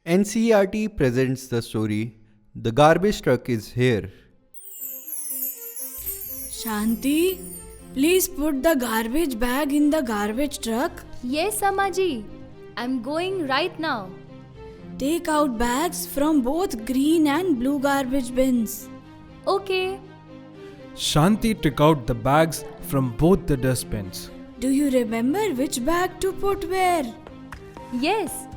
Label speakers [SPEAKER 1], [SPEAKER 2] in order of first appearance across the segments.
[SPEAKER 1] NCERT presents the story The Garbage Truck is Here.
[SPEAKER 2] Shanti, please put the garbage bag in the garbage truck.
[SPEAKER 3] Yes, Ammaji. I'm going right now.
[SPEAKER 2] Take out bags from both green and blue garbage bins.
[SPEAKER 3] Okay.
[SPEAKER 4] Shanti took out the bags from both the dustbins.
[SPEAKER 2] Do you remember which bag to put where?
[SPEAKER 3] Yes.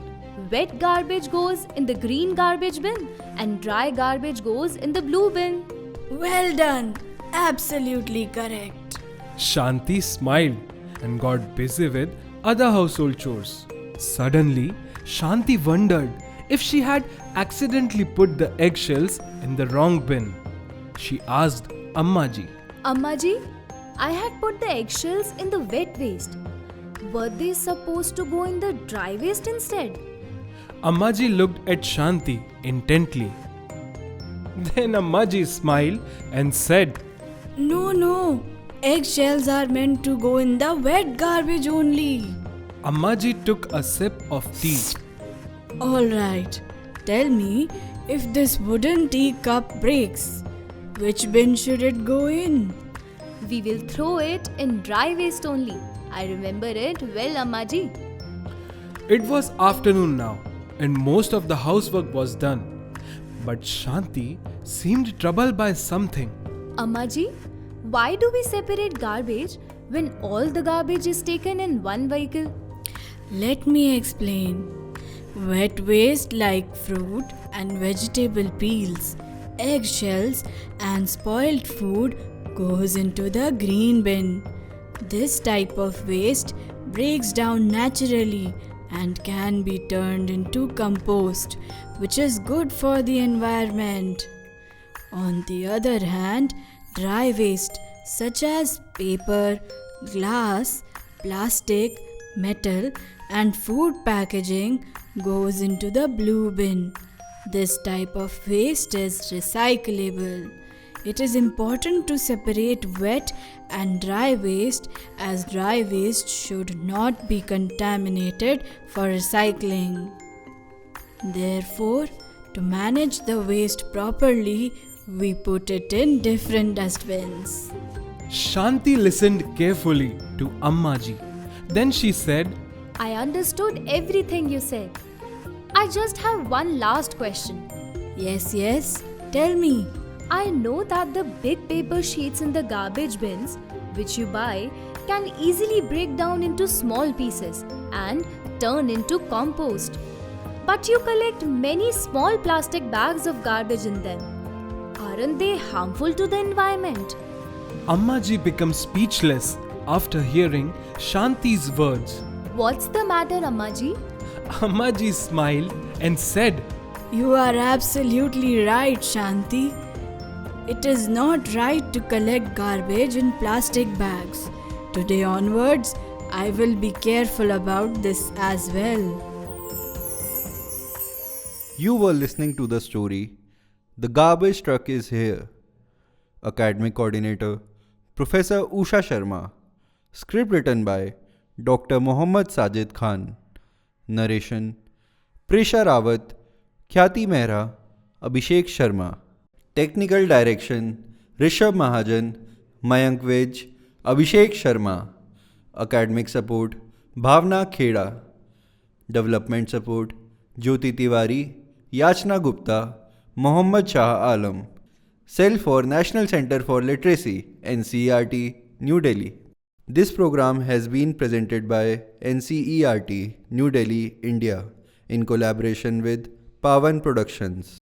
[SPEAKER 3] Wet garbage goes in the green garbage bin and dry garbage goes in the blue bin.
[SPEAKER 2] Well done. Absolutely correct.
[SPEAKER 4] Shanti smiled and got busy with other household chores. Suddenly, Shanti wondered if she had accidentally put the eggshells in the wrong bin. She asked Ammaji.
[SPEAKER 3] Ammaji, I had put the eggshells in the wet waste. Were they supposed to go in the dry waste instead?
[SPEAKER 4] Ammaji looked at Shanti intently. Then Ammaji smiled and said,
[SPEAKER 2] No. Eggshells are meant to go in the wet garbage only.
[SPEAKER 4] Ammaji took a sip of tea.
[SPEAKER 2] Alright. Tell me, if this wooden teacup breaks, which bin should it go in?
[SPEAKER 3] We will throw it in dry waste only. I remember it well, Ammaji.
[SPEAKER 4] It was afternoon now, and most of the housework was done. But Shanti seemed troubled by something.
[SPEAKER 3] Ammaji, why do we separate garbage when all the garbage is taken in one vehicle?
[SPEAKER 2] Let me explain. Wet waste like fruit and vegetable peels, eggshells and spoiled food goes into the green bin. This type of waste breaks down naturally and can be turned into compost, which is good for the environment. On the other hand, dry waste such as paper, glass, plastic, metal and food packaging goes into the blue bin. This type of waste is recyclable. It is important to separate wet and dry waste, as dry waste should not be contaminated for recycling. Therefore, to manage the waste properly, we put it in different dustbins.
[SPEAKER 4] Shanti listened carefully to Ammaji. Then she said,
[SPEAKER 3] I understood everything you said. I just have one last question.
[SPEAKER 2] Yes, tell me.
[SPEAKER 3] I know that the big paper sheets in the garbage bins, which you buy, can easily break down into small pieces and turn into compost. But you collect many small plastic bags of garbage in them. Aren't they harmful to the environment?
[SPEAKER 4] Ammaji became speechless after hearing Shanti's words.
[SPEAKER 3] What's the matter, Ammaji?
[SPEAKER 4] Ammaji smiled and said,
[SPEAKER 2] You are absolutely right, Shanti. It is not right to collect garbage in plastic bags. Today onwards, I will be careful about this as well.
[SPEAKER 1] You were listening to the story The Garbage Truck is Here. Academic Coordinator Professor Usha Sharma. Script written by Dr. Mohammad Sajid Khan. Narration Prisha Rawat, Khyati Mehra, Abhishek Sharma. Technical Direction Rishabh Mahajan, Mayank Vij, Abhishek Sharma. Academic Support Bhavna Kheda. Development Support Jyoti Tiwari, Yachna Gupta, Mohammad Shah Alam. Cell for National Center for Literacy, NCERT, New Delhi. This program has been presented by NCERT, New Delhi, India, in collaboration with Pawan Productions.